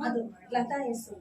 ಅದು ಲತಾ ಹೆಸರು.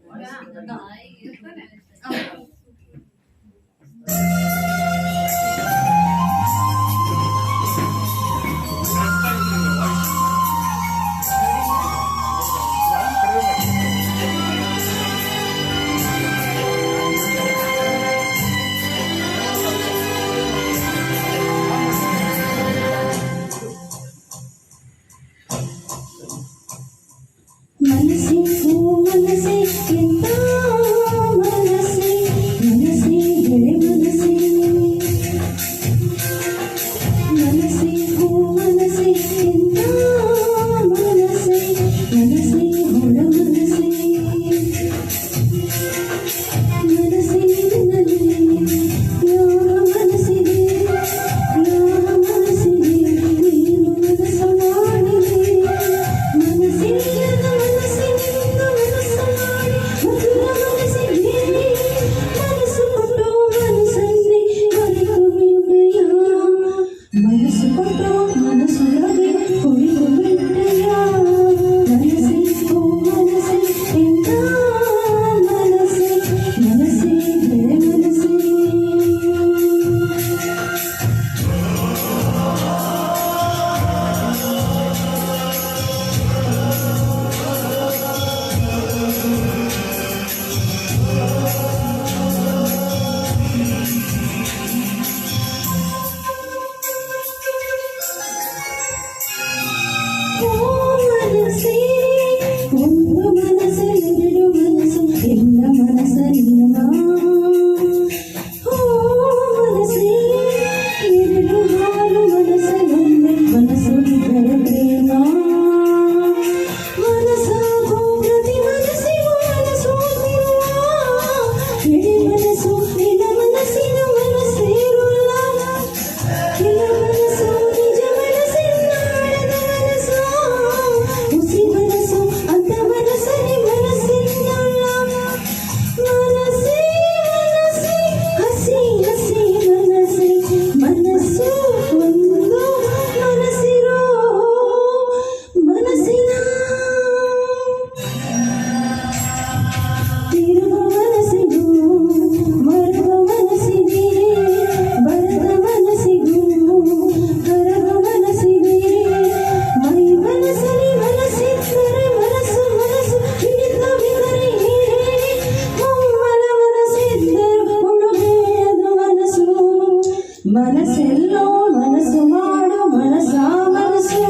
ಮನಸ್ಸೆಲ್ಲೋ ಮನಸ್ಸು ಮಾಡು ಮನಸ ಮನಸ್ಸು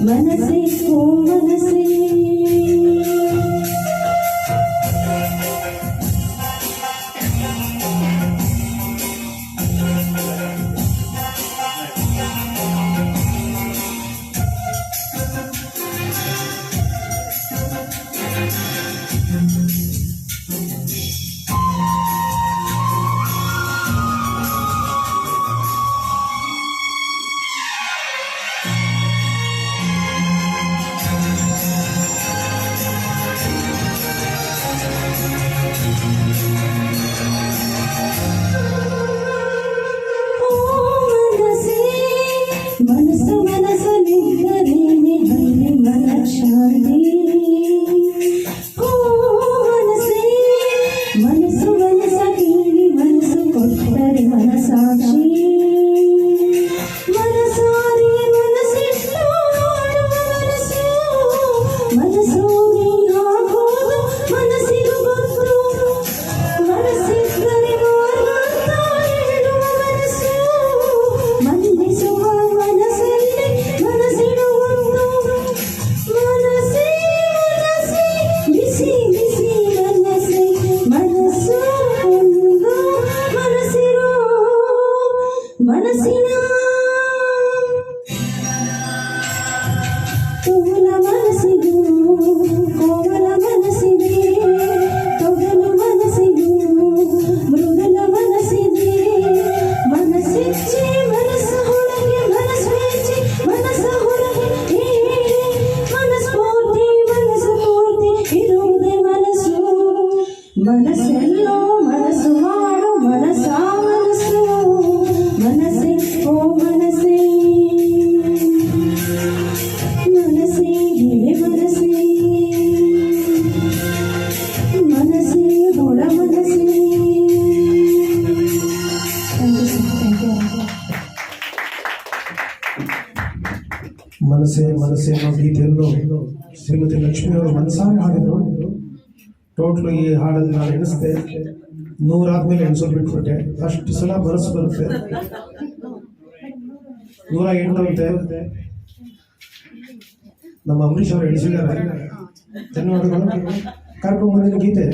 ಮನಸ್ಸಿಗೂ ಮನಸ್ಸೇ ಮನಸ್ಸು ಮನಸ್ಸಲ್ಲಿದ್ದರೇನೆ ಹಳ್ಳಿ ಮನಃಶಾಂತಿ ಮನಸ್ಸೇ ಮನಸ್ಸು ಮನಸ್ಸ ಕೇಳಿ ಮನಸ್ಸು ಕೊಟ್ಟರೆ ಮನಸಾಕ್ಷಿ ಮನಸಾರಿ ಮನಸ್ಸಿಟ್ಟು ಆಡುವ ಮನಸ್ಸು ಮನಸ್ಸು ನೀನಾಗೋದು ಮನಸ್ಸಿಗೂ ಗೊತ್ತು ಮನಸ್ಸಿದ್ದರೆ ಮಾರ್ಗ ಹೇಳುವ ಮನಸ್ಸು ಮನ್ನಿಸುವ ಮನಸ್ಸಿನ ಕೋಮಲ ಮನಸ್ಸಿಗೂ ಕೋಮಲ ಮನಸ್ಸಿದೆ ತೊಗಲು ಮನಸ್ಸಿಗೂ ಮೃಗಲ ಮನಸ್ಸಿದೆ ಮನಸ್ಸಿಚ್ಚೆ ಮನಸ್ಸು ಹೊರಗೆ ಮನಸ್ಸು ಹೆಚ್ಚಿ ಮನಸ್ಸ ಹೊರಗೆ ಮನಸ್ಫೂರ್ತಿ ಮನಸ್ಸು ಪೂರ್ತಿ ಇರುವುದೇ ಮನಸ್ಸು ಮನಸ್ಸೆಲ್ಲೋ ಮನಸ್ಸು ಮಾಡು ಮನಸ ಮನಸ್ಸು ಮನಸ್ಸೇ ಓ ಮನಸ್ಸೇ ಮನಸ್ಸೇ ಮನಸ್ಸೇ ಮನಸ್ಸೇ ಮನಸ್ಸೇ ಅನ್ನೋ ಗೀತೆಯನ್ನು ಶ್ರೀಮತಿ ಲಕ್ಷ್ಮಿ ಅವರು ಮನಸಾರೆ ಹಾಡಿದ್ರು. ಟೋಟ್ಲು ಈ ಹಾಡನ್ನು ನಾನು ಎಣಿಸ್ದೆ, 100 ಆದ್ಮೇಲೆ ಎಣಿಸೋದು ಬಿಟ್ಬಿಟ್ಟೆ. ಅಷ್ಟು ಸಲ ಮನಸ್ಸು ಬರುತ್ತೆ. 108 ಅಂತೆ ನಮ್ಮ ಅಂಬರೀಷ್ ಅವರು ಎಣಿಸಿದ್ದಾರೆ. ಧನ್ಯವಾದಗಳು. ಕಾರ್ಯಕ್ರಮ ಮುಂದಿನ ಗೀತೆ